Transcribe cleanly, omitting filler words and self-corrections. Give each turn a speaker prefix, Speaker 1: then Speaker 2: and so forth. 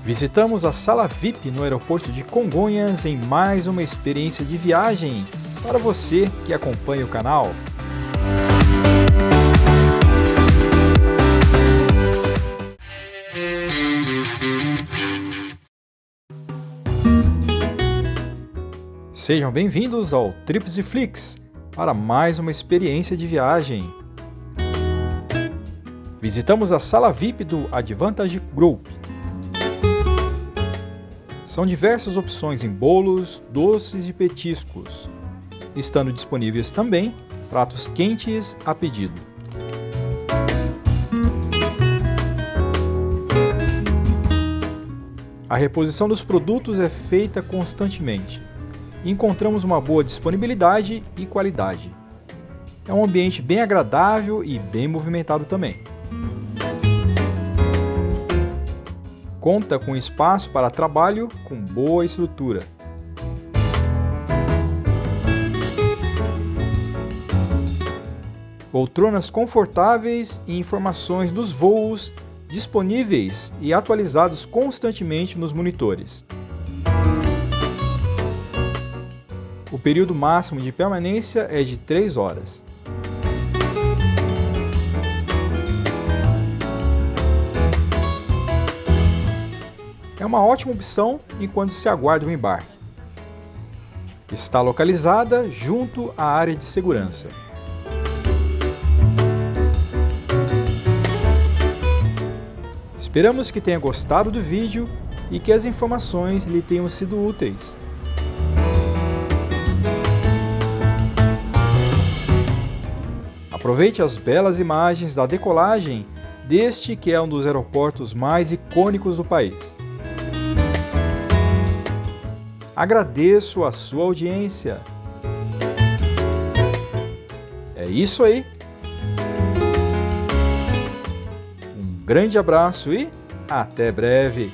Speaker 1: Visitamos a sala VIP no aeroporto de Congonhas em mais uma experiência de viagem para você que acompanha o canal. Sejam bem-vindos ao Trips e Flicks para mais uma experiência de viagem. Visitamos a sala VIP do Advantage Group. São diversas opções em bolos, doces e petiscos, estando disponíveis também pratos quentes a pedido. A reposição dos produtos é feita constantemente. Encontramos uma boa disponibilidade e qualidade. É um ambiente bem agradável e bem movimentado também. Conta com espaço para trabalho com boa estrutura. Poltronas confortáveis e informações dos voos disponíveis e atualizados constantemente nos monitores. O período máximo de permanência é de 3 horas. É uma ótima opção enquanto se aguarda o embarque. Está localizada junto à área de segurança. Esperamos que tenha gostado do vídeo e que as informações lhe tenham sido úteis. Aproveite as belas imagens da decolagem deste que é um dos aeroportos mais icônicos do país. Agradeço a sua audiência. É isso aí. Um grande abraço e até breve.